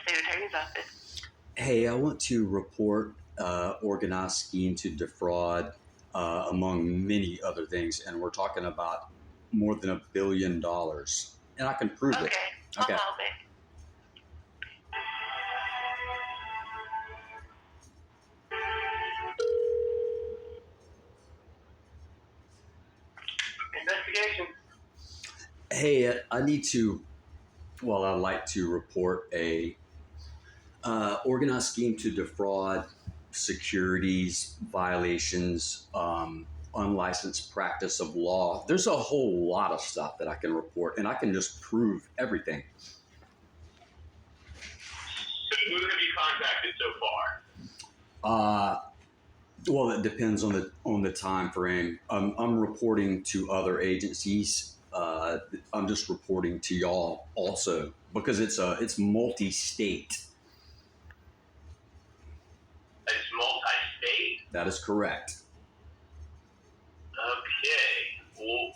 State Attorney's Office. Hey, I want to report organized scheme to defraud, among many other things, and we're talking about more than $1 billion, and I can prove it. Okay, hold on, babe. Investigation. Hey, I'd like to report a organized scheme to defraud, securities violations, unlicensed practice of law. There's a whole lot of stuff that I can report, and I can just prove everything. So who have you contacted so far? Well, it depends on the time frame. I'm reporting to other agencies. I'm just reporting to y'all also because it's multi-state. It's multi-state? That is correct. Okay. Well, all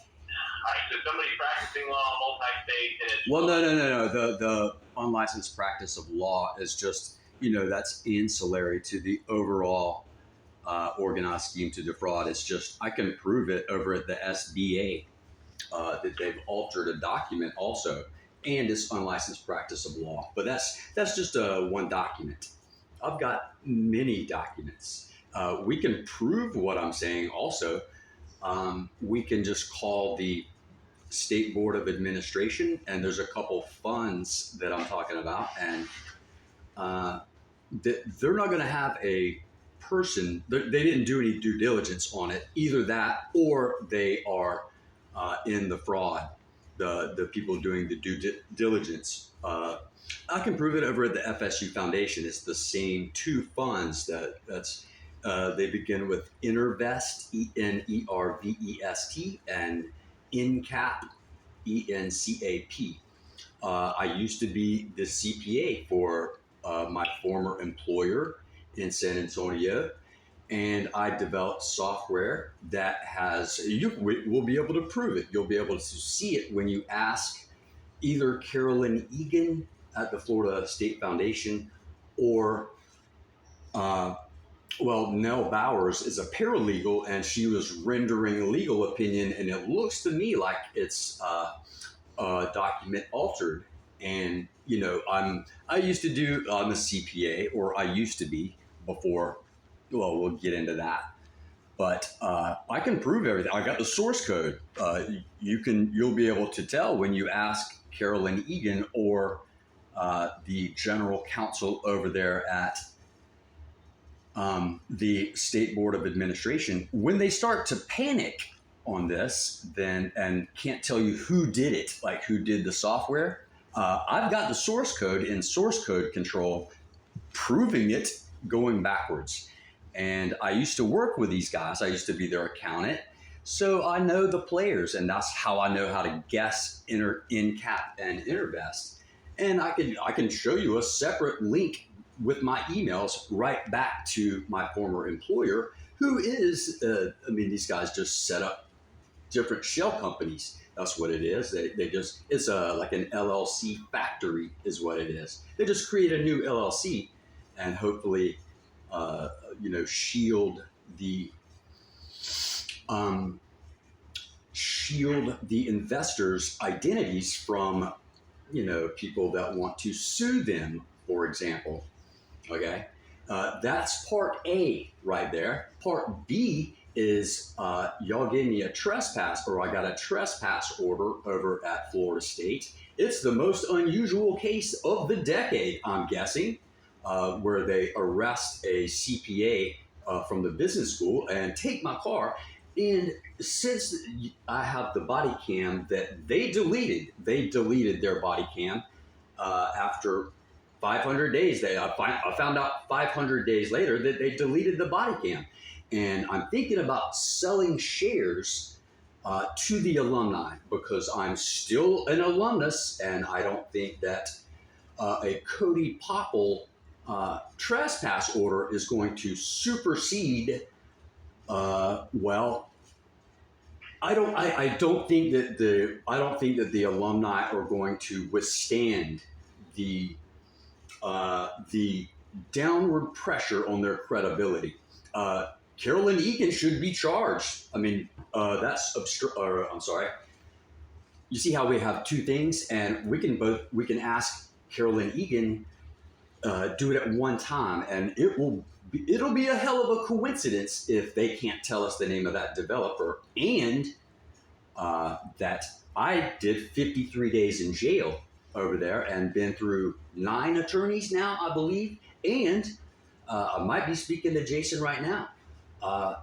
right, so somebody's practicing law multi-state and it's... Well, no. The unlicensed practice of law is just, that's ancillary to the overall organized scheme to defraud. It's just, I can prove it over at the SBA that they've altered a document also, and it's unlicensed practice of law. But that's just one document. I've got many documents. We can prove what I'm saying also. We can just call the State Board of Administration, and there's a couple funds that I'm talking about, and they're not going to have a person, they didn't do any due diligence on it, either that or they are in the fraud, the people doing the due diligence. I can prove it over at the FSU Foundation. It's the same two funds they begin with Intervest, ENERVEST, and INCAP, ENCAP. I used to be the CPA for my former employer in San Antonio, and I developed software that we'll be able to prove it. You'll be able to see it when you ask either Carolyn Egan at the Florida State Foundation or Nell Bowers is a paralegal, and she was rendering a legal opinion, and it looks to me like it's a document altered. And I'm a CPA, or I used to be before. Well, we'll get into that, but I can prove everything. I got the source code. You'll be able to tell when you ask Carolyn Egan or the general counsel over there at the State Board of Administration, when they start to panic on this, and can't tell you who did it, like who did the software. I've got the source code in source code control, proving it going backwards. And I used to work with these guys. I used to be their accountant. So I know the players, and that's how I know how to guess INCAP and Intervest. And I can show you a separate link with my emails right back to my former employer, who is, these guys just set up different shell companies. That's what it is. It's like an LLC factory is what it is. They just create a new LLC and hopefully, shield the investors' identities from, people that want to sue them, for example. Okay, that's part A right there. Part B is y'all gave me a trespass, or I got a trespass order over at Florida State. It's the most unusual case of the decade, I'm guessing, where they arrest a CPA from the business school and take my car. And since I have the body cam that they deleted their body cam after 500 days. I found out 500 days later that they deleted the body cam. And I'm thinking about selling shares to the alumni because I'm still an alumnus, and I don't think that a Cody Popple trespass order is going to supersede. I don't think that the alumni are going to withstand the the downward pressure on their credibility. Carolyn Egan should be charged. I mean, I'm sorry. You see how we have two things, and we can ask Carolyn Egan do it at one time, and it'll be a hell of a coincidence if they can't tell us the name of that developer, and that I did 53 days in jail over there and been through 9 attorneys now, I believe, and I might be speaking to Jason right now. I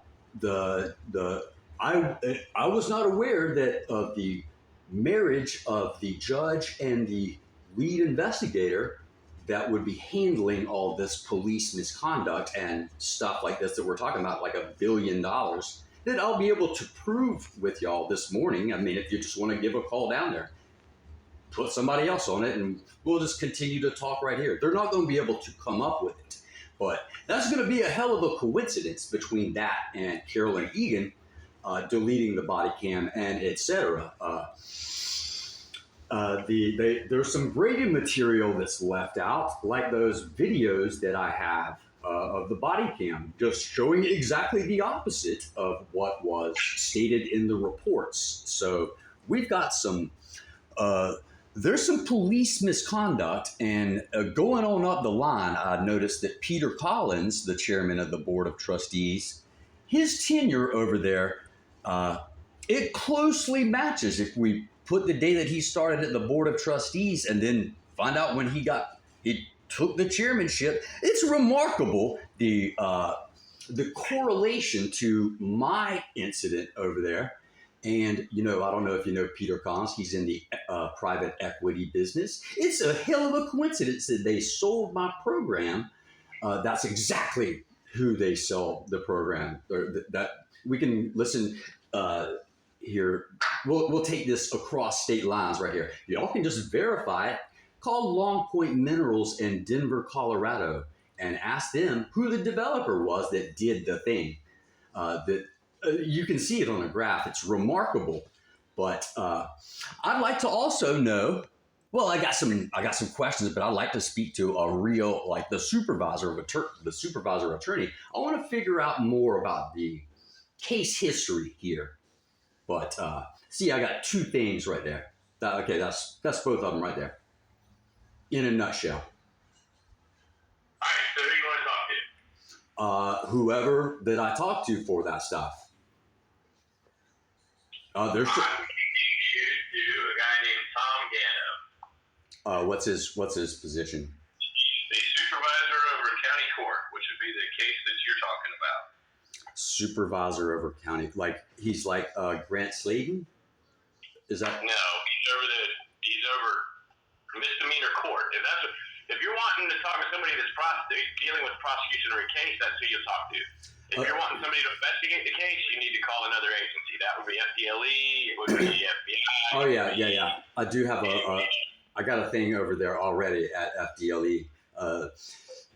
was not aware that of the marriage of the judge and the lead investigator that would be handling all this police misconduct and stuff like this that we're talking about, like $1 billion, that I'll be able to prove with y'all this morning. I mean, if you just want to give a call down there, put somebody else on it, and we'll just continue to talk right here. They're not going to be able to come up with it, but that's going to be a hell of a coincidence between that and Carolyn Egan deleting the body cam and etc. There's some graded material that's left out, like those videos that I have of the body cam, just showing exactly the opposite of what was stated in the reports. So we've got some, there's some police misconduct, and going on up the line, I noticed that Peter Collins, the chairman of the Board of Trustees, his tenure over there, it closely matches if we put the day that he started at the Board of Trustees and then find out when he took the chairmanship. It's remarkable, the correlation to my incident over there. And, I don't know if you know Peter Collins. He's in the private equity business. It's a hell of a coincidence that they sold my program. That's exactly who they sold the program. That we can listen here. We'll take this across state lines right here. Y'all can just verify it. Call Long Point Minerals in Denver, Colorado, and ask them who the developer was that did the thing. You can see it on a graph. It's remarkable. But I'd like to also know. Well, I got some questions, but I'd like to speak to a real, like the supervisor attorney. I want to figure out more about the case history here. But see, I got 2 things right there. Okay, that's both of them right there. In a nutshell. All right, so who do you want to talk to? Whoever that I talk to for that stuff. There's. I'm going to to a guy named Tom Gano. What's his position? The supervisor over county court, which would be the case that you're talking about. Supervisor over county, like he's like Grant Sladen. Is that? No, he's over misdemeanor court. If you're wanting to talk to somebody that's dealing with prosecution or a case, that's who you'll talk to. If you're wanting somebody to investigate the case, you need to call another agency. That would be FDLE. It would be FBI. Oh yeah. I do have I got a thing over there already at FDLE.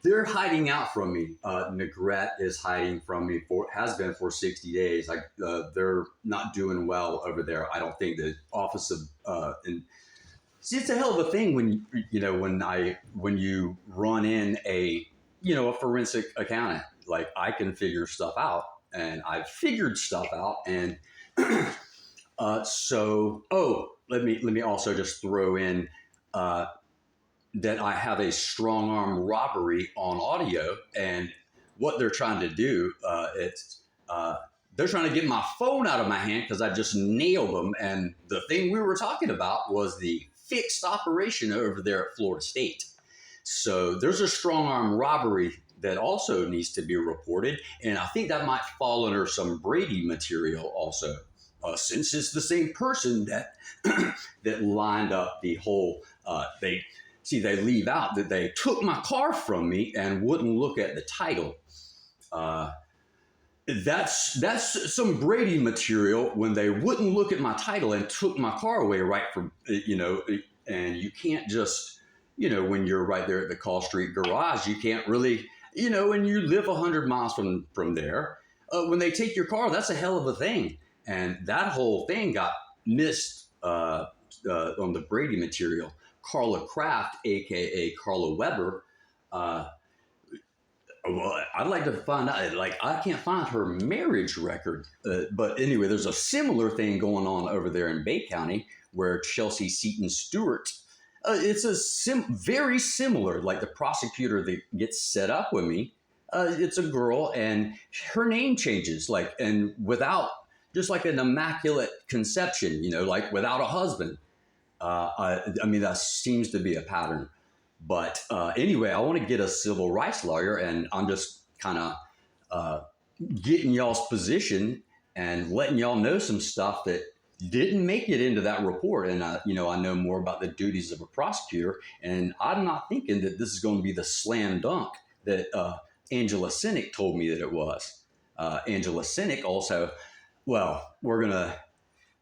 They're hiding out from me. Negrete is hiding from me has been for 60 days. They're not doing well over there. I don't think the office of see, it's a hell of a thing when you run in a forensic accountant. Like, I can figure stuff out, and I've figured stuff out, and let me also just throw in that I have a strong arm robbery on audio, and what they're trying to do, they're trying to get my phone out of my hand because I just nailed them. And the thing we were talking about was the fixed operation over there at Florida State. So there's a strong arm robbery that also needs to be reported, and I think that might fall under some Brady material also, since it's the same person that that lined up the whole. They leave out that they took my car from me and wouldn't look at the title. That's some Brady material when they wouldn't look at my title and took my car away right from and you can't just when you're right there at the Call Street garage, you can't really. And you live 100 miles from there, when they take your car, that's a hell of a thing. And that whole thing got missed on the Brady material. Carla Kraft, aka Carla Weber. Well, I'd like to find out. Like, I can't find her marriage record, but anyway, there's a similar thing going on over there in Bay County where Chelsea Seton Stewart. It's very similar. Like the prosecutor that gets set up with me, it's a girl, and her name changes, like, and without just like an immaculate conception, like without a husband. I mean, that seems to be a pattern. But anyway, I want to get a civil rights lawyer, and I'm just kind of getting y'all's position and letting y'all know some stuff that didn't make it into that report. And, I know more about the duties of a prosecutor, and I'm not thinking that this is going to be the slam dunk that Angela Sinek told me that it was. Angela Sinek also,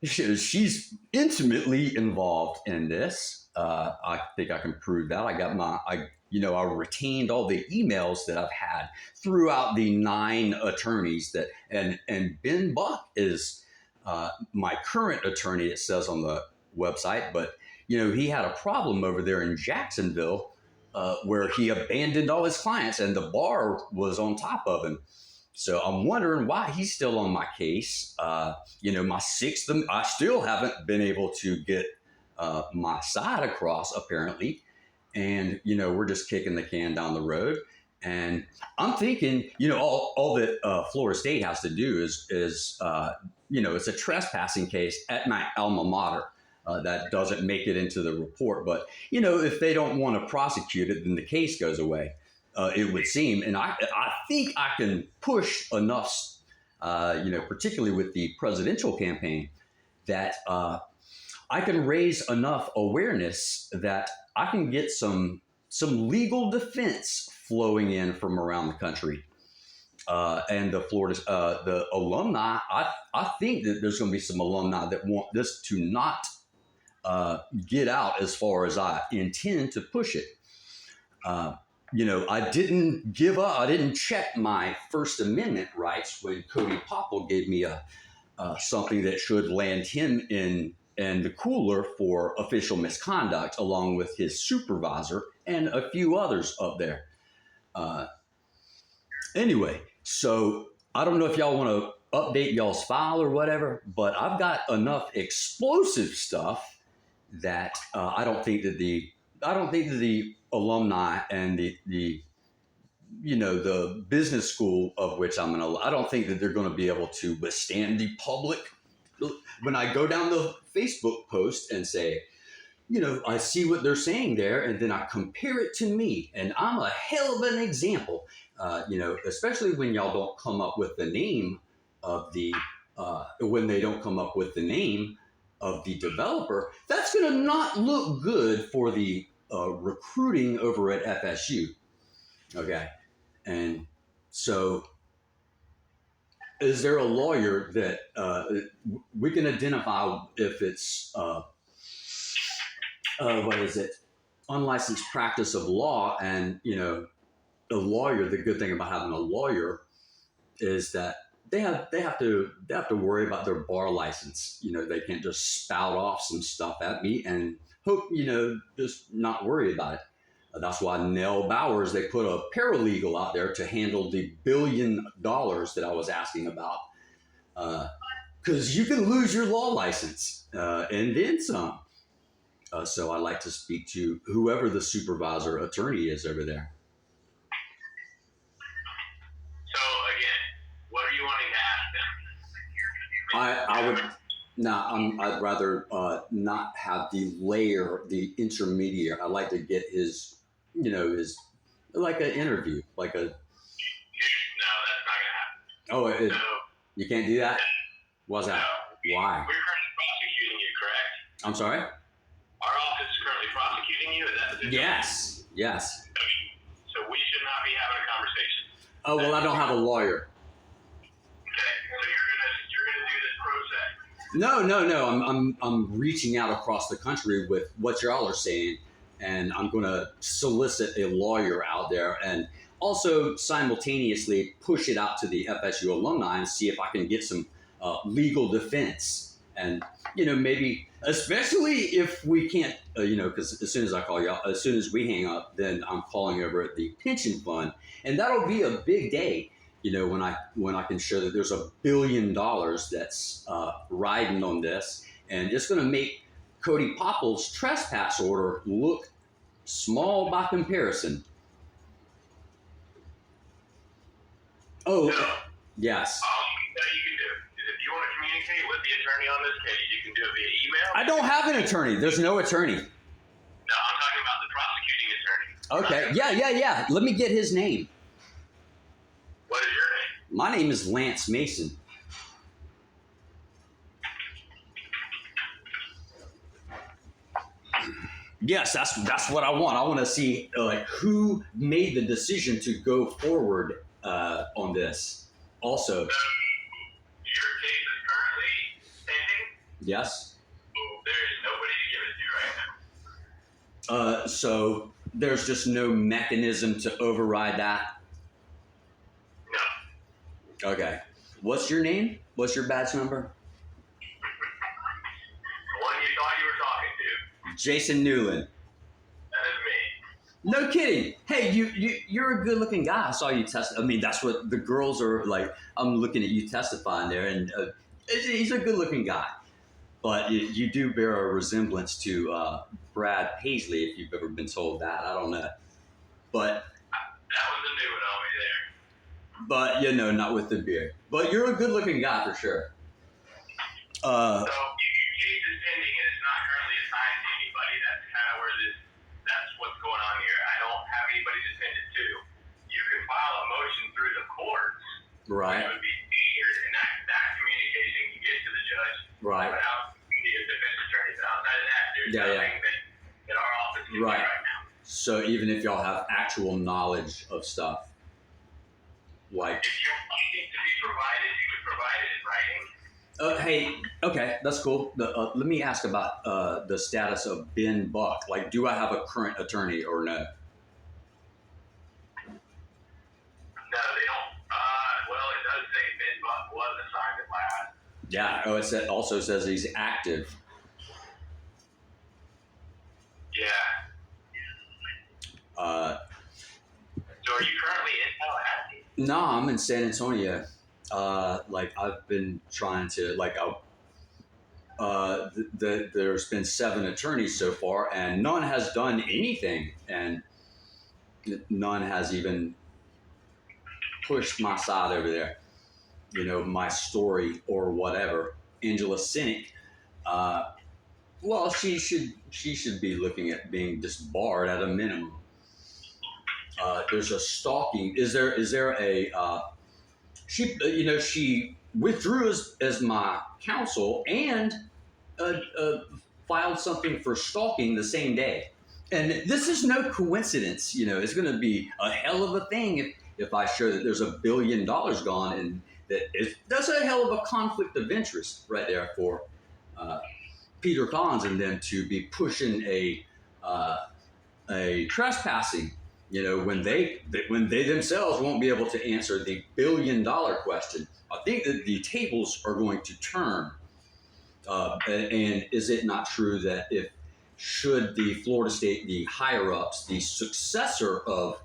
she's intimately involved in this. I think I can prove that. I retained all the emails that I've had throughout the 9 attorneys and Ben Buck is my current attorney, it says on the website, but he had a problem over there in Jacksonville where he abandoned all his clients and the bar was on top of him. So I'm wondering why he's still on my case. My 6th, I still haven't been able to get my side across, apparently. And, we're just kicking the can down the road. And I'm thinking, all that Florida State has to do is it's a trespassing case at my alma mater. That doesn't make it into the report. But, if they don't want to prosecute it, then the case goes away. It would seem. And I think I can push enough, particularly with the presidential campaign, that I can raise enough awareness that I can get some legal defense flowing in from around the country. And the alumni, I think that there's going to be some alumni that want this to not get out as far as I intend to push it. I didn't give up. I didn't check my First Amendment rights when Cody Popple gave me something that should land him in the cooler for official misconduct, along with his supervisor and a few others up there. Anyway, so I don't know if y'all want to update y'all's file or whatever, but I've got enough explosive stuff that I don't think that the alumni and the business school of which I don't think that they're going to be able to withstand the public. When I go down the Facebook post and say, I see what they're saying there, and then I compare it to me, and I'm a hell of an example, especially when y'all don't come up with the name of when they don't come up with the name of the developer, that's going to not look good for the recruiting over at FSU. Okay. And so is there a lawyer that we can identify if it's, unlicensed practice of law? And, a lawyer, the good thing about having a lawyer is that they have to worry about their bar license. They can't just spout off some stuff at me and hope, just not worry about it. That's why Nell Bowers, they put a paralegal out there to handle the $1 billion that I was asking about. Because you can lose your law license and then some. So I'd like to speak to whoever the supervisor attorney is over there. So again, what are you wanting to ask them? I would. I'd rather not have the intermediary. I'd like to get his like an interview, like a. No, that's not going to happen. You can't do that? What's that? No. Why? We're currently prosecuting you, correct? I'm sorry? Our office is currently prosecuting you? Is that the Yes. So we should not be having a conversation. Oh, well, I don't have a lawyer. Okay, so you're gonna do this pro se. No. I'm reaching out across the country with what y'all are saying, and I'm going to solicit a lawyer out there and also simultaneously push it out to the FSU alumni and see if I can get some legal defense And, maybe, especially if we can't, because as soon as I call you, as soon as we hang up, then I'm calling over at the pension fund. And that'll be a big day, when I can show that there's $1 billion that's riding on this. And it's going to make Cody Popple's trespass order look small by comparison. Oh, yes. All you can do is if you want to communicate with the attorney on this case, you can do it via email. I don't have an attorney. There's no attorney. No, I'm talking about the prosecuting attorney. Okay. Yeah. Let me get his name. What is your name? My name is Lance Mason. Yes, that's what I want. I want to see who made the decision to go forward on this. Also, your case is currently pending. Yes. There is nobody to give it to right now. So there's just no mechanism to override that. No. Okay. What's your name? What's your badge number? The one you thought you were talking to. Jason Newland. That is me. No kidding. Hey, you're a good-looking guy. I saw you test. I mean, that's what the girls are like. I'm looking at you testifying there, and he's a good-looking guy. But you do bear a resemblance to Brad Paisley, if you've ever been told that. I don't know. But that was a new one on me there. But, not with the beard. But you're a good-looking guy for sure. So your case is pending and it's not currently assigned to anybody. That's kind of where that's what's going on here. I don't have anybody to send it to. You can file a motion through the courts. Right. Which would be easier, and that communication can get to the judge. Right. Without the defense attorney. But outside of that, there's nothing that our office can do right now. So even if y'all have actual knowledge of stuff, like... If you want it to be provided, you can provide it in writing. Hey, okay, that's cool. Let me ask about the status of Ben Buck. Like, do I have a current attorney or no? No, they don't. Well, it does say Ben Buck was assigned at last. Yeah. Oh, it also says he's active. Yeah. So are you currently in Tallahassee? No, I'm in San Antonio. I've been trying to there's been 7 attorneys so far, and none has done anything, and none has even pushed my side over there. My story or whatever. Angela Cynic, well, she should be looking at being disbarred at a minimum. There's a stalking. Is there a she withdrew as my counsel and filed something for stalking the same day. And this is no coincidence. It's going to be a hell of a thing if I show that there's $1 billion gone, and that's a hell of a conflict of interest right there for Peter Collins and them to be pushing a trespassing. When they themselves won't be able to answer the $1 billion question. I think that the tables are going to turn. And is it not true that should the Florida State, the higher ups, the successor of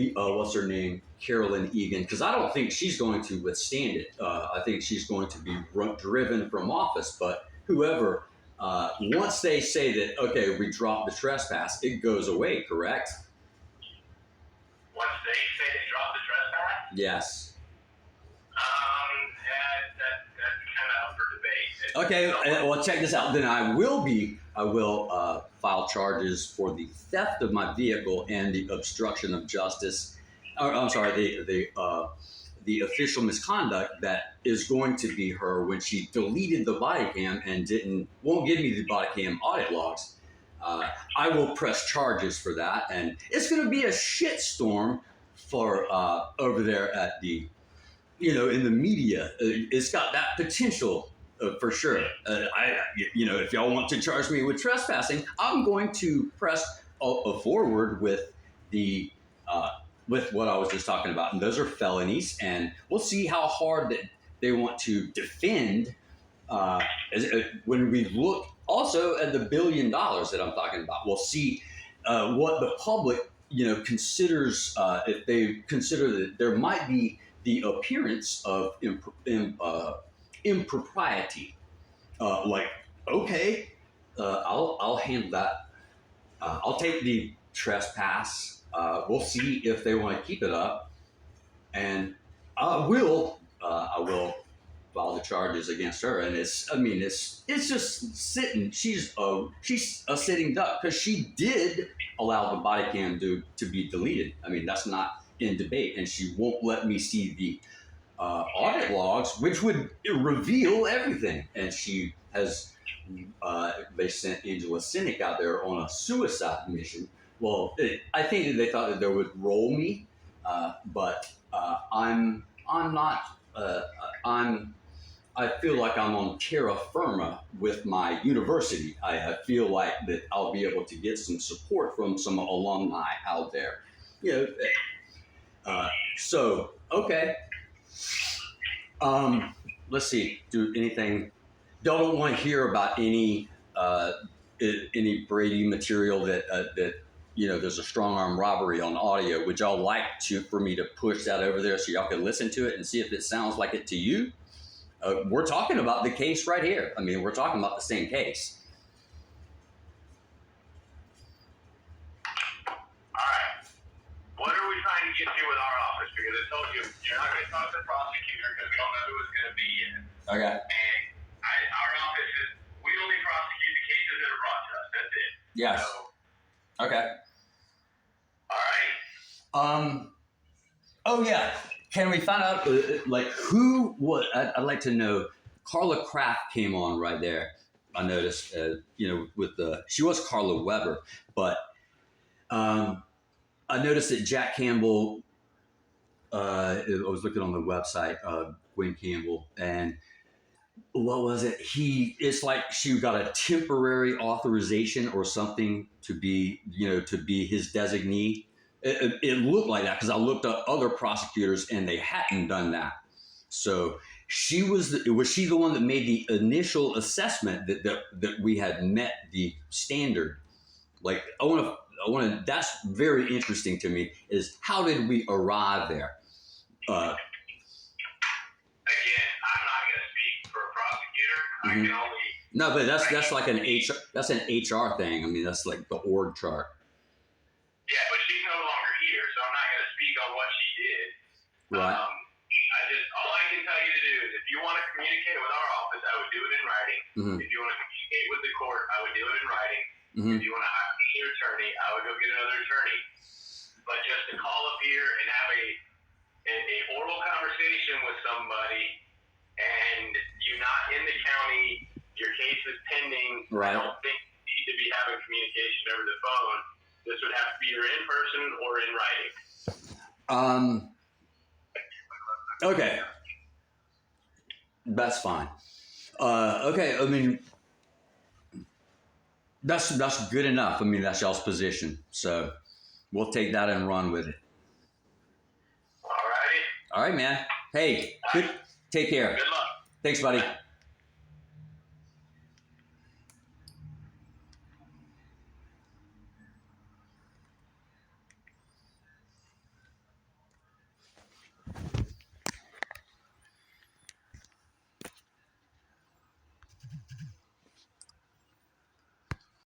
what's her name, Carolyn Egan, because I don't think she's going to withstand it. I think she's going to be driven from office. But whoever. Once they say that, okay, we drop the trespass, it goes away, correct? Once they say they drop the trespass? Yes. That's kind of up for debate. Okay, well, check this out. Then I will file charges for the theft of my vehicle and the obstruction of justice. I'm sorry, the official misconduct that is going to be her when she deleted the body cam and won't give me the body cam audit logs. I will press charges for that, and it's going to be a shitstorm for over there at the, in the media. It's got that potential for sure. If y'all want to charge me with trespassing, I'm going to press a forward with with what I was just talking about, and those are felonies, and we'll see how hard they want to defend. When we look also at the $1 billion that I'm talking about, we'll see what the public, considers, if they consider that there might be the appearance of impropriety. Like, okay, I'll handle that. I'll take the trespass. We'll see if they want to keep it up, and I will file the charges against her. And it's just sitting. She's a sitting duck because she did allow the body cam to be deleted. I mean, that's not in debate, and she won't let me see the audit logs, which would reveal everything. And she has. They sent Angela Cynic out there on a suicide mission. Well, I think that they thought that they would roll me, but I'm not. I feel like I'm on terra firma with my university. I feel like that I'll be able to get some support from some alumni out there. So okay. Let's see. Do anything. Don't want to hear about any Brady material that there's a strong arm robbery on audio. Would y'all like for me to push that over there so y'all can listen to it and see if it sounds like it to you? We're talking about the case right here. I mean, we're talking about the same case. All right. What are we trying to get to with our office? Because I told you, you're not going to talk to the prosecutor because we don't know who it's going to be yet. Okay. And our office we only prosecute the cases that are brought to us. That's it. Yes. So, okay. All right. Oh yeah. Can we find out like who? What? I'd like to know. Carla Kraft came on right there. I noticed. She was Carla Weber, but I noticed that Jack Campbell. I was looking on the website, Gwen Campbell, and what was it? It's like she got a temporary authorization or something to be his designee. It looked like that because I looked up other prosecutors and they hadn't done that. So was she the one that made the initial assessment that we had met the standard? Like I want to. That's very interesting to me. Is how did we arrive there? Again, I'm not going to speak for a prosecutor. I can only. No, but that's like an HR. That's an HR thing. I mean, that's like the org chart. Yeah, but she's no longer here, so I'm not going to speak on what she did. Right. All I can tell you to do is if you want to communicate with our office, I would do it in writing. Mm-hmm. If you want to communicate with the court, I would do it in writing. Mm-hmm. If you want to hire an attorney, I would go get another attorney. But just to call up here and have a oral conversation with somebody and you're not in the county, your case is pending, right. I don't think you need to be having communication over the phone. This would have to be either in person or in writing. Okay. That's fine. Okay, I mean, that's good enough. I mean, that's y'all's position. So we'll take that and run with it. All righty. All right, man. Hey, good. Take care. Good luck. Thanks, buddy.